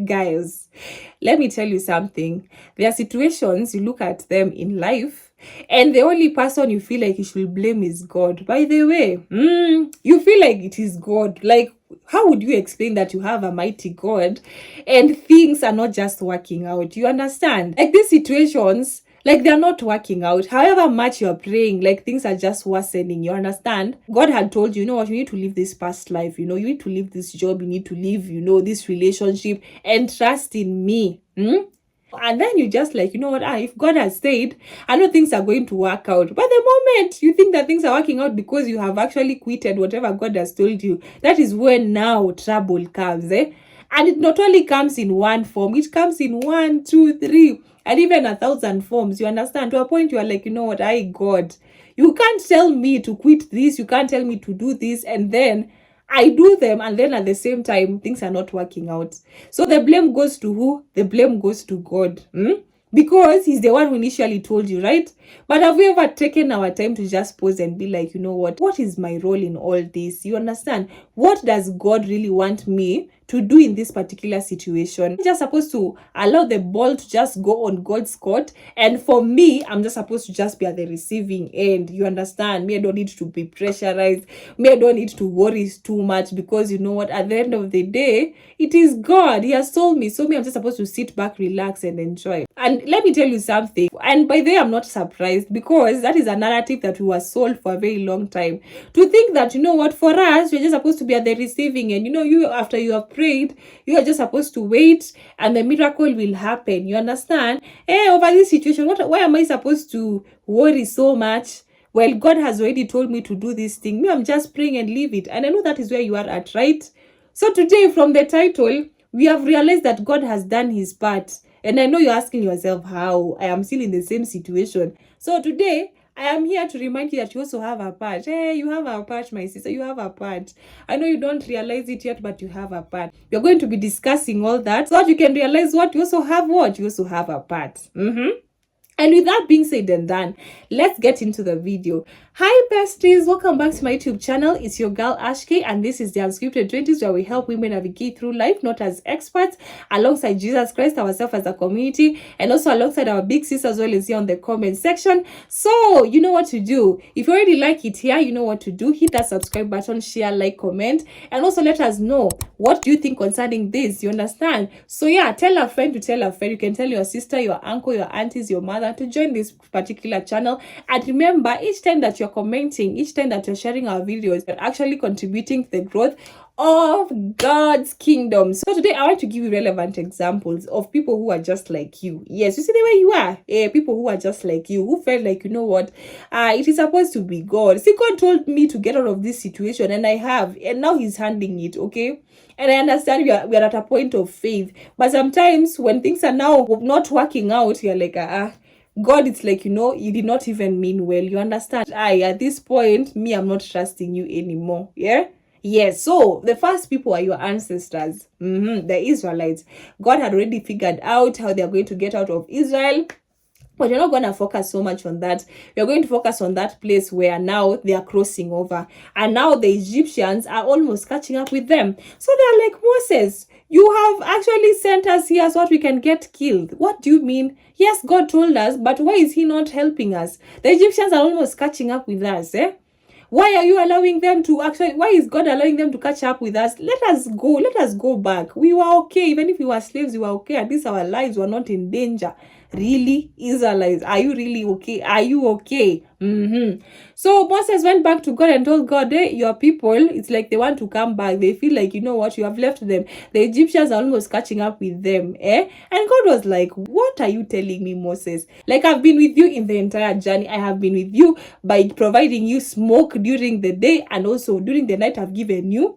Guys, let me tell you something. There are situations you look at them in life, and the only person you feel like you should blame is God. By the way, you feel like it is God. Like, how would you explain that you have a mighty God and things are not just working out? You understand? Like these situations, like they're not working out. However much you're praying, like things are just worsening. You understand? God had told you, you know what, you need to live this past life, you need to leave this job, you need to leave, this relationship and trust in me. And then you just like, you know what, if God has said, I know things are going to work out. But the moment you think that things are working out because you have actually quitted whatever God has told you, that is when now trouble comes, And it not only comes in one form, it comes in 1, 2, 3, and even 1,000 forms. You understand? To a point you are like, you know what, God, you can't tell me to quit this, you can't tell me to do this, and then I do them, and then at the same time, things are not working out. So the blame goes to who? The blame goes to God. Because he's the one who initially told you, right? But have we ever taken our time to just pause and be like, you know what is my role in all this? You understand? What does God really want me to do in this particular situation? I'm just supposed to allow the ball to just go on God's court, and for me, I'm just supposed to just be at the receiving end. You understand? Me, I don't need to be pressurized. Me, I don't need to worry too much, because you know what? At the end of the day, it is God. He has told me. So me, I'm just supposed to sit back, relax, and enjoy. And let me tell you something. And by the way, I'm not surprised, because that is a narrative that we were sold for a very long time. To think that, you know what, for us, we're just supposed to be at the receiving end. You after you have prayed, you are just supposed to wait and the miracle will happen. You understand? Over this situation, why am I supposed to worry so much? Well, God has already told me to do this thing. Me, I'm just praying and leave it. And I know that is where you are at, right? So today, from the title, we have realized that God has done his part. And I know you're asking yourself how. I am still in the same situation. So today, I am here to remind you that you also have a part. You have a part, my sister. You have a part. I know you don't realize it yet, but you have a part. We're going to be discussing all that so that you can realize what you also have. You also have a part. And with that being said and done, let's get into the video. Hi besties, welcome back to my YouTube channel. It's your girl Ashke, and this is the Unscripted 20s, where we help women navigate through life, not as experts, alongside Jesus Christ, ourselves as a community, and also alongside our big sis as well as here on the comment section. So you know what to do. If you already like it here, you know what to do. Hit that subscribe button, share, like, comment, and also let us know what do you think concerning this. You understand? So yeah, tell a friend to tell a friend. You can tell your sister, your uncle, your aunties, your mother to join this particular channel. And remember, each time that you're commenting, each time that you're sharing our videos, you're actually contributing to the growth of God's kingdom. So today I want to give you relevant examples of people who are just like you. Yes, you see the way you are. People who are just like you, who felt like, you know what, it is supposed to be God. See, God told me to get out of this situation, and I have, and now he's handling it, okay? And I understand we are at a point of faith, but sometimes when things are now not working out, you're like, God, it's like, you did not even mean well. You understand? At this point, me, I'm not trusting you anymore. Yeah? Yes. So the first people are your ancestors, the Israelites. God had already figured out how they're going to get out of Israel. But you're not going to focus so much on that. You're going to focus on that place where now they are crossing over. And now the Egyptians are almost catching up with them. So they're like, Moses, you have actually sent us here so that we can get killed. What do you mean? Yes, God told us, but why is he not helping us? The Egyptians are almost catching up with us, Why are you allowing them to why is God allowing them to catch up with us? Let us go back. We were okay. Even if we were slaves, we were okay. At least our lives were not in danger. Really? Israelites, are you really okay? Are you okay? So Moses went back to God and told God, your people, it's like they want to come back. They feel like, you know what, you have left them. The Egyptians are almost catching up with them. And God was like, what are you telling me, Moses? Like, I've been with you in the entire journey. I have been with you by providing you smoke during the day, and also during the night I've given you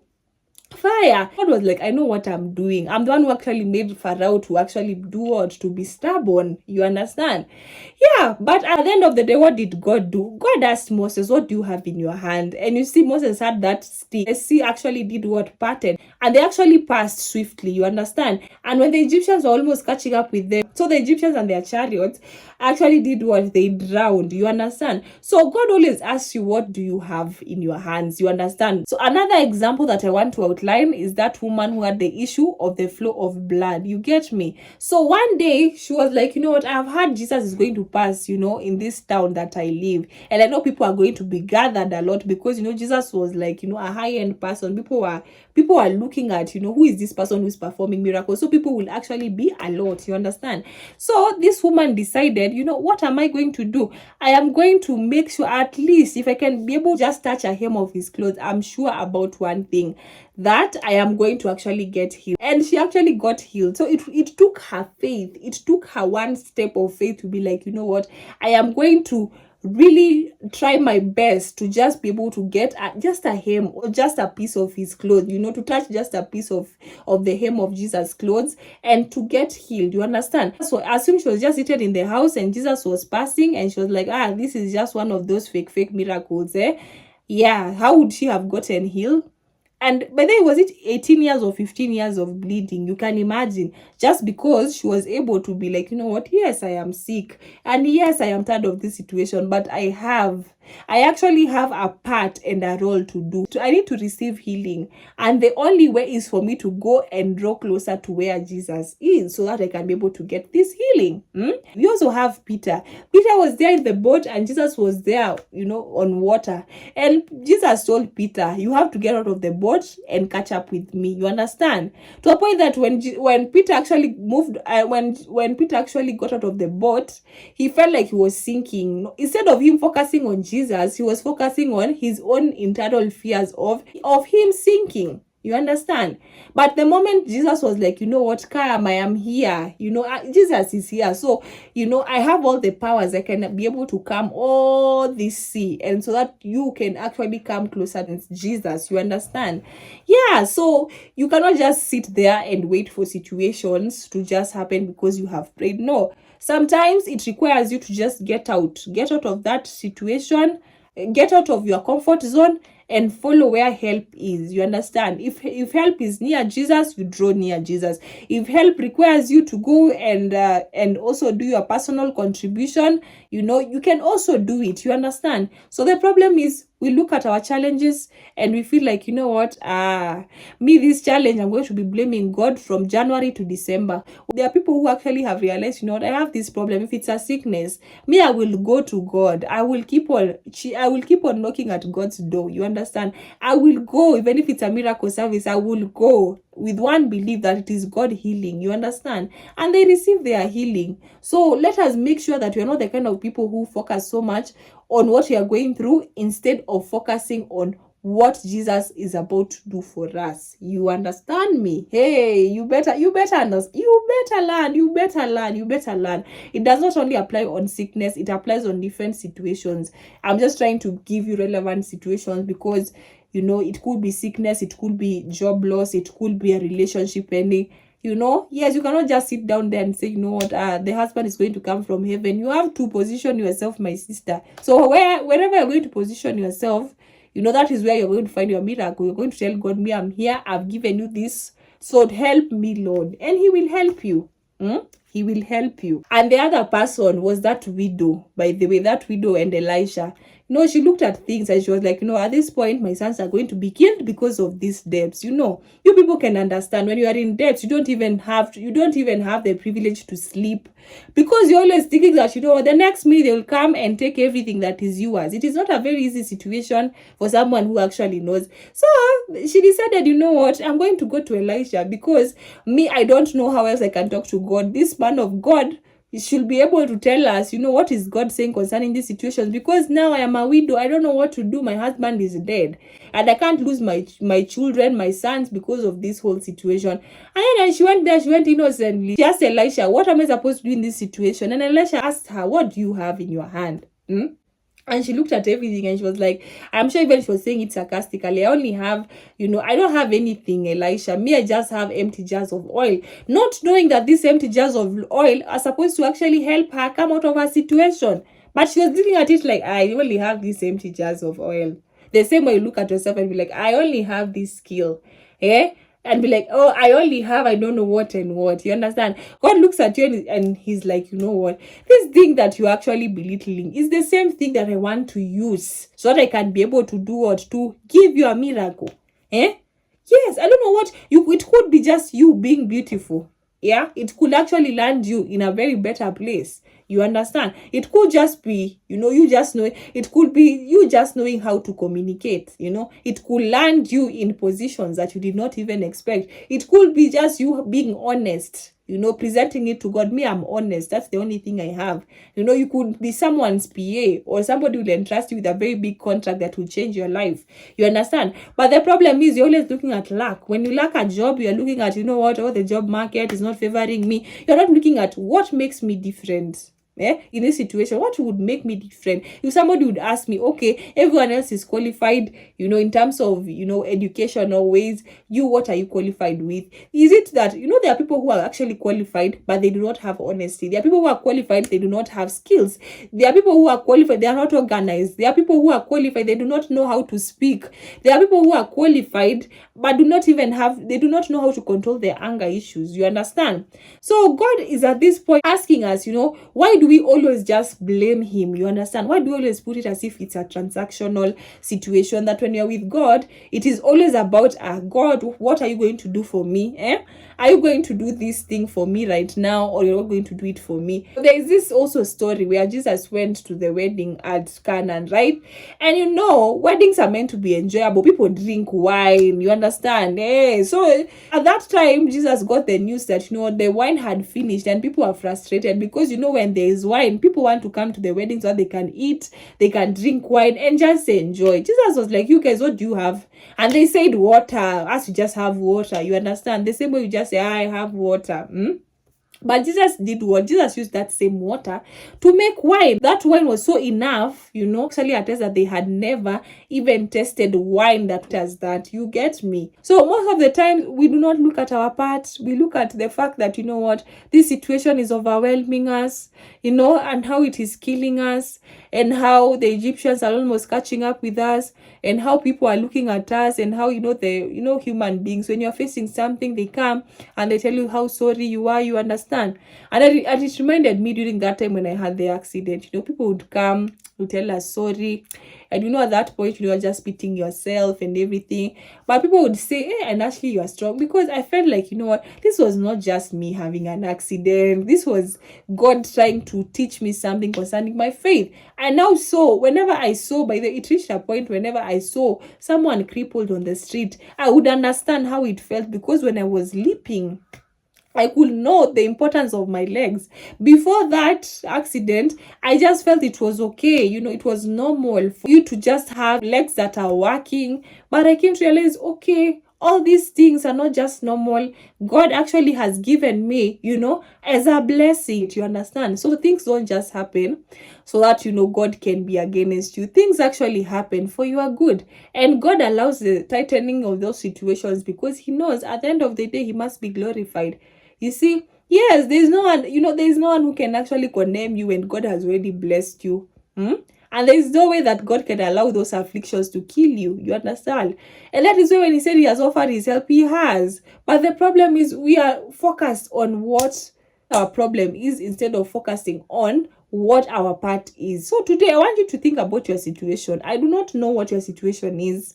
fire. God was like, I know what I'm doing. I'm the one who actually made Pharaoh to actually do what? To be stubborn. You understand? Yeah, but at the end of the day, what did God do? God asked Moses, what do you have in your hand? And you see, Moses had that stick. The sea actually did what? Parted. And they actually passed swiftly. You understand? And when the Egyptians were almost catching up with them, so the Egyptians and their chariots actually did what? They drowned. You understand? So God always asks you, what do you have in your hands? You understand? So another example that I want to outline is that woman who had the issue of the flow of blood. You get me? So one day she was like, you know what, I've heard Jesus is going to pass, in this town that I live, and I know people are going to be gathered a lot because Jesus was like, a high-end person. People are looking at, who is this person who's performing miracles. So people will actually be a lot, you understand? So this woman decided, what am I going to do? I am going to make sure, at least if I can be able to just touch a hem of his clothes, I'm sure about one thing, that I am going to actually get healed. And she actually got healed. So it took her faith. It took her one step of faith to be like, you know what, I am going to really try my best to just be able to get just a hem or just a piece of his clothes, to touch just a piece of the hem of Jesus' clothes and to get healed. You understand? So assume she was just seated in the house and Jesus was passing and she was like, this is just one of those fake miracles, yeah. How would she have gotten healed? And by then, was it 18 years or 15 years of bleeding? You can imagine, just because she was able to be like, you know what, yes, I am sick. And yes, I am tired of this situation, but I actually have a part and a role to do. So I need to receive healing. And the only way is for me to go and draw closer to where Jesus is so that I can be able to get this healing. We also have Peter. Peter was there in the boat and Jesus was there, on water. And Jesus told Peter, you have to get out of the boat and catch up with me. You understand? To a point that when Peter actually moved, when Peter actually got out of the boat, he felt like he was sinking. Instead of him focusing on Jesus, he was focusing on his own internal fears of him sinking. You understand? But the moment Jesus was like, you know what, come, I am here. Jesus is here. So, I have all the powers. I can be able to calm all this sea. And so that you can actually come closer to Jesus. You understand? Yeah. So you cannot just sit there and wait for situations to just happen because you have prayed. No. Sometimes it requires you to just get out of that situation, get out of your comfort zone, and follow where help is. You understand? If help is near Jesus, you draw near Jesus. If help requires you to go and also do your personal contribution, you can also do it. You understand? So the problem is, we look at our challenges and we feel like, you know what, this challenge, I'm going to be blaming God from January to December. There are people who actually have realized, you know what, I have this problem. If it's a sickness, I will go to God. I will keep on knocking at God's door. You understand? I will go, even if it's a miracle service, I will go with one belief that it is God healing. You understand? And they receive their healing. So let us make sure that we are not the kind of people who focus so much on what we are going through instead of focusing on what Jesus is about to do for us. You understand me? Hey, you better understand. You better learn. It does not only apply on sickness, it applies on different situations. I'm just trying to give you relevant situations because it could be sickness, it could be job loss, it could be a relationship ending. Yes, you cannot just sit down there and say, you know what, the husband is going to come from heaven. You have to position yourself, my sister. So wherever you're going to position yourself, that is where you're going to find your miracle. You're going to tell God, I'm here, I've given you this, so help me, Lord. And he will help you. He will help you. And the other person was that widow, by the way, that widow and Elisha. She looked at things and she was like, at this point, my sons are going to be killed because of these debts. You people can understand when you are in debt, you don't even have the privilege to sleep because you're always thinking that, the next minute they will come and take everything that is yours. It is not a very easy situation for someone who actually knows. So she decided, you know what, I'm going to go to Elisha because I don't know how else I can talk to God. This man of God, he should be able to tell us, what is God saying concerning these situations, because now I am a widow. I don't know what to do. My husband is dead and I can't lose my children, my sons, because of this whole situation. And then she went innocently. She asked Elisha, what am I supposed to do in this situation? And Elisha asked her, what do you have in your hand? And she looked at everything and she was like, I'm sure even she was saying it sarcastically, I only have, I don't have anything, Elisha. I just have empty jars of oil. Not knowing that these empty jars of oil are supposed to actually help her come out of her situation. But she was looking at it like, I only have these empty jars of oil. The same way you look at yourself and be like, I only have this skill. And be like, oh, I only have, I don't know what and what. You understand? God looks at you and he's like, you know what? This thing that you're actually belittling is the same thing that I want to use so that I can be able to do what? To give you a miracle. Yes, I don't know what you. It could be just you being beautiful. Yeah, it could actually land you in a very better place. You understand? It could just be, you just know. It could be you just knowing how to communicate. It could land you in positions that you did not even expect. It could be just you being honest. Presenting it to God. Me, I'm honest. That's the only thing I have. You could be someone's PA, or somebody will entrust you with a very big contract that will change your life. You understand? But the problem is you're always looking at luck. When you lack a job, you're looking at, the job market is not favoring me. You're not looking at what makes me different. In this situation, what would make me different? If somebody would ask me, okay, everyone else is qualified, in terms of, educational ways, what are you qualified with? Is it that, there are people who are actually qualified, but they do not have honesty? There are people who are qualified, they do not have skills. There are people who are qualified, they are not organized. There are people who are qualified, they do not know how to speak. There are people who are qualified, but they do not know how to control their anger issues. You understand? So God is at this point asking us, why do we always just blame him? You understand? Why do we always put it as if it's a transactional situation, that when you're with God, it is always about, God, what are you going to do for me? Are you going to do this thing for me right now, or you're not going to do it for me? There is this also story where Jesus went to the wedding at Canaan, right? And weddings are meant to be enjoyable. People drink wine, you understand? So at that time, Jesus got the news that, the wine had finished, and people are frustrated because, when there is wine, people want to come to the wedding so that they can eat, they can drink wine and just enjoy. Jesus was like, you guys, what do you have? And they said water. As you just have water, you understand? The same way you just say, I have water. But Jesus did what? Jesus used that same water to make wine. That wine was so enough, actually attest that they had never even tasted wine that does that. You get me? So most of the time, we do not look at our part. We look at the fact that, this situation is overwhelming us, and how it is killing us, and how the Egyptians are almost catching up with us, and how people are looking at us, and how, human beings, when you're facing something, they come and they tell you how sorry you are, you understand? And it reminded me during that time when I had the accident, people would come to tell us sorry. And at that point, you're just beating yourself and everything. But people would say, hey, and actually you are strong. Because I felt like, this was not just me having an accident. This was God trying to teach me something concerning my faith. And now whenever I saw, it reached a point whenever I saw someone crippled on the street, I would understand how it felt. Because when I was leaping, I could know the importance of my legs. Before that accident, I just felt it was okay. It was normal for you to just have legs that are working. But I came to realize, okay, all these things are not just normal. God actually has given me, as a blessing. You understand? So things don't just happen so that, God can be against you. Things actually happen for your good. And God allows the tightening of those situations because he knows at the end of the day, he must be glorified. You see, yes, there's no one, there's no one who can actually condemn you when God has already blessed you. And there's no way that God can allow those afflictions to kill you. You understand? And that is why when he said he has offered his help, he has. But the problem is we are focused on what our problem is instead of focusing on what our part is. So today I want you to think about your situation. I do not know what your situation is,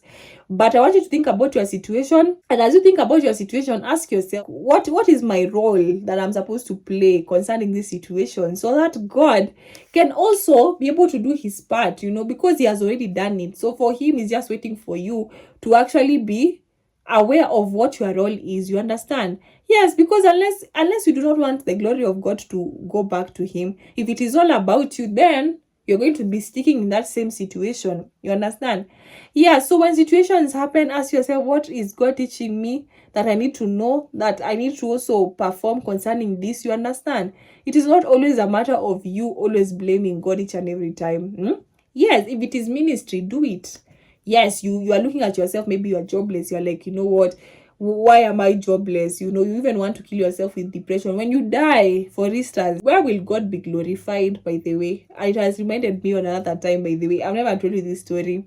but I want you to think about your situation. And as you think about your situation, ask yourself, what is my role that I'm supposed to play concerning this situation, so that God can also be able to do his part, because he has already done it. So for him, he's just waiting for you to actually be aware of what your role is. You understand? Yes, because unless you do not want the glory of God to go back to him, if it is all about you, then you're going to be sticking in that same situation. You understand? Yeah, so when situations happen, ask yourself, what is God teaching me that I need to know, that I need to also perform concerning this? You understand? It is not always a matter of you always blaming God each and every time. Yes, if it is ministry, do it. Yes, you are looking at yourself, maybe you are jobless. You're like, what? Why am I jobless? You even want to kill yourself with depression. When you die, for instance, where will God be glorified, by the way? It has reminded me on another time, by the way. I've never told you this story.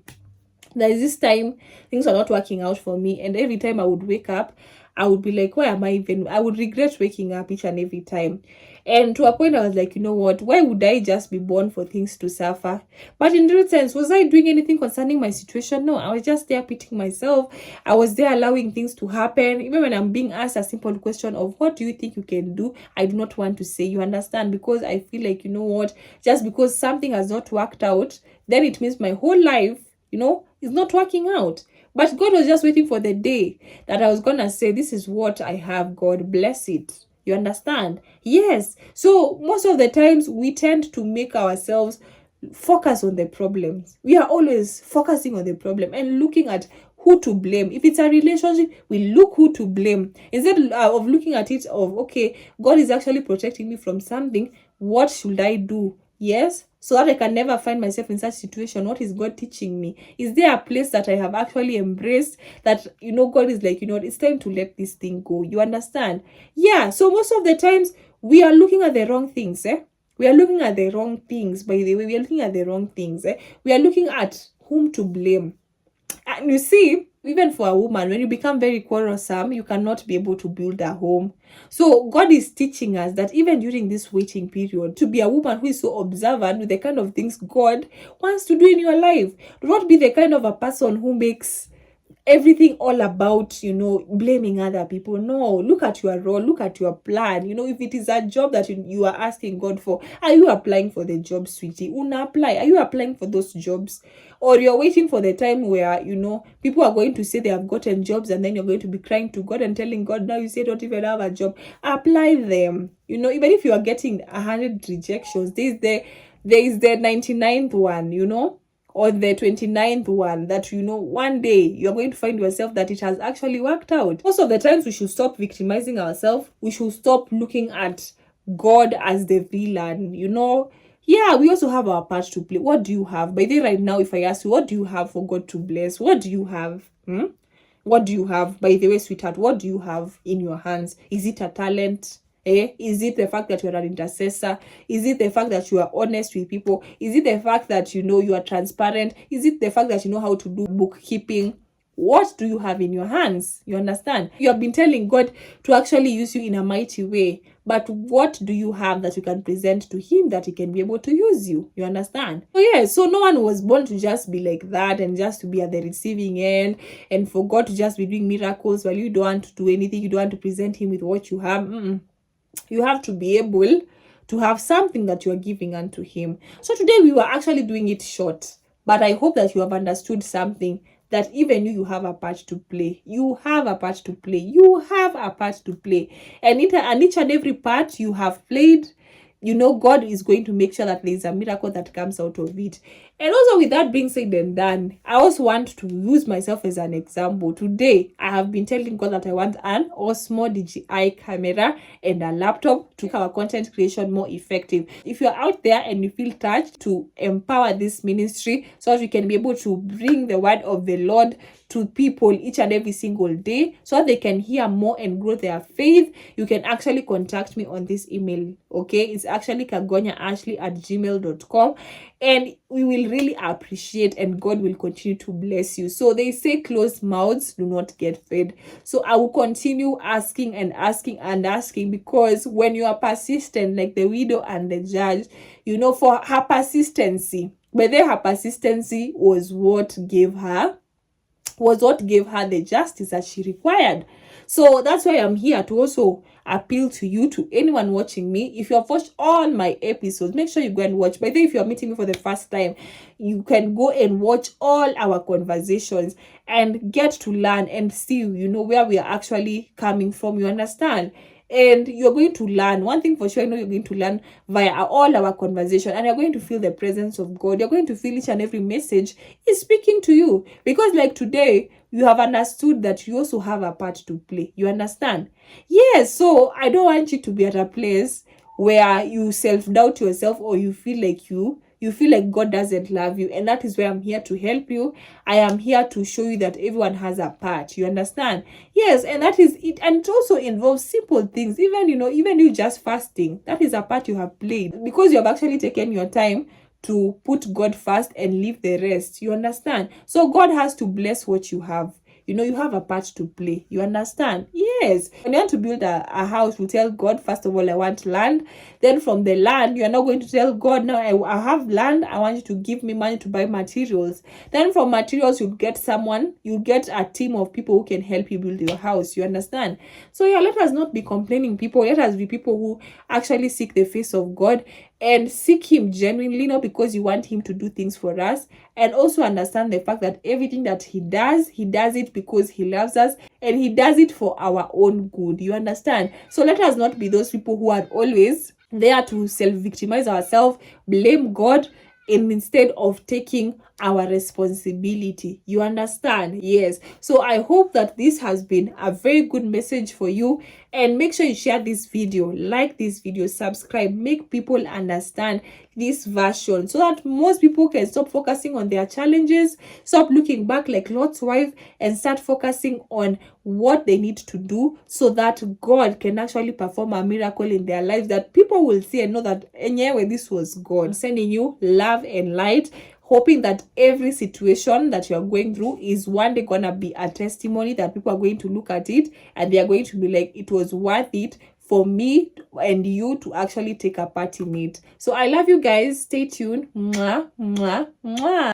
There is this time things are not working out for me, and every time I would wake up, I would be like, why am I even, I would regret waking up each and every time. And to a point, I was like, you know what? Why would I just be born for things to suffer? But in real sense, was I doing anything concerning my situation? No, I was just there pitying myself. I was there allowing things to happen. Even when I'm being asked a simple question of what do you think you can do, I do not want to say, you understand? Because I feel like, you know what? Just because something has not worked out, then it means my whole life, is not working out. But God was just waiting for the day that I was gonna say, this is what I have, God bless it. You understand? Yes. So most of the times we tend to make ourselves focus on the problems. We are always focusing on the problem and looking at who to blame. If it's a relationship, we look who to blame instead of looking at it of, okay, God is actually protecting me from something. What should I do? Yes, so that I can never find myself in such situation. What is God teaching me? Is there a place that I have actually embraced that, God is like, it's time to let this thing go. You understand? Yeah, so most of the times we are looking at the wrong things, We are looking at the wrong things, by the way. We are looking at the wrong things, We are looking at whom to blame. And you see, even for a woman, when you become very quarrelsome, you cannot be able to build a home. So God is teaching us that even during this waiting period, to be a woman who is so observant with the kind of things God wants to do in your life. Do not be the kind of a person who makes everything all about, blaming other people. No, look at your role, look at your plan. If it is a job that you are asking God for, are you applying for the job, sweetie? Una apply. Are you applying for those jobs? Or you're waiting for the time where, people are going to say they have gotten jobs, and then you're going to be crying to God and telling God, now you say don't even have a job. Apply them. Even if you are getting 100 rejections, there is the 99th one, or the 29th one that, one day you're going to find yourself that it has actually worked out. Most of the times we should stop victimizing ourselves. We should stop looking at God as the villain. Yeah, we also have our part to play. What do you have? By the way, right now, if I ask you, what do you have for God to bless? What do you have? What do you have? By the way, sweetheart, what do you have in your hands? Is it a talent? Is it the fact that you're an intercessor? Is it the fact that you are honest with people? Is it the fact that you are transparent? Is it the fact that you know how to do bookkeeping? What do you have in your hands? You understand? You have been telling God to actually use you in a mighty way. But what do you have that you can present to him that he can be able to use you? You understand? So no one was born to just be like that and just to be at the receiving end and for God to just be doing miracles while you don't want to do anything. You don't want to present him with what you have. You have to be able to have something that you are giving unto him. So today we were actually doing it short, but I hope that you have understood something, that even you have a part to play. You have a part to play. You have a part to play. And each and every part you have played, God is going to make sure that there is a miracle that comes out of it. And also, with that being said and done, I also want to use myself as an example. Today, I have been telling God that I want an Osmo DJI camera and a laptop to make our content creation more effective. If you're out there and you feel touched to empower this ministry so that we can be able to bring the word of the Lord to people each and every single day so that they can hear more and grow their faith, you can actually contact me on this email. Okay, it's actually kagonyaashley@gmail.com, and we will really appreciate, and God will continue to bless you. So they say closed mouths do not get fed. So I will continue asking and asking and asking, because when you are persistent, like the widow and the judge, for her persistency, but then her persistency was what gave her the justice that she required. So that's why I'm here to also appeal to you, to anyone watching me. If you have watched all my episodes, make sure you go and watch. By the way, if you're meeting me for the first time, you can go and watch all our conversations and get to learn and see, where we are actually coming from. You understand? And you're going to learn. One thing for sure, you're going to learn via all our conversation, and you're going to feel the presence of God. You're going to feel each and every message is speaking to you, because like today, you have understood that you also have a part to play. You understand? Yes. So I don't want you to be at a place where you self-doubt yourself, or you feel like God doesn't love you. And that is where I'm here to help you. I am here to show you that everyone has a part. You understand? Yes, and that is it. And it also involves simple things. Even you just fasting, that is a part you have played, because you have actually taken your time to put God first and leave the rest. You understand? So God has to bless what you have. you have a part to play. You understand? Yes. When you want to build a house, you tell God, first of all, I want land. Then from the land, you are not going to tell God, now I have land, I want you to give me money to buy materials. Then from materials, you get a team of people who can help you build your house. You understand? So yeah, let us not be complaining people. Let us be people who actually seek the face of God and seek him genuinely, not because you want him to do things for us, and also understand the fact that everything that he does it because he loves us, and he does it for our own good. You understand? So let us not be those people who are always there to self-victimize ourselves, blame God, and instead of taking our responsibility. You understand? Yes. So I hope that this has been a very good message for you, and make sure you share this video, like this video, subscribe, make people understand this version so that most people can stop focusing on their challenges, stop looking back like Lot's wife, and start focusing on what they need to do so that God can actually perform a miracle in their lives, that people will see and know that anyway, this was God. I'm sending you love and light, hoping that every situation that you are going through is one day gonna be a testimony, that people are going to look at it and they are going to be like, it was worth it for me and you to actually take a part in it. So I love you guys. Stay tuned. Mwah, mwah, mwah.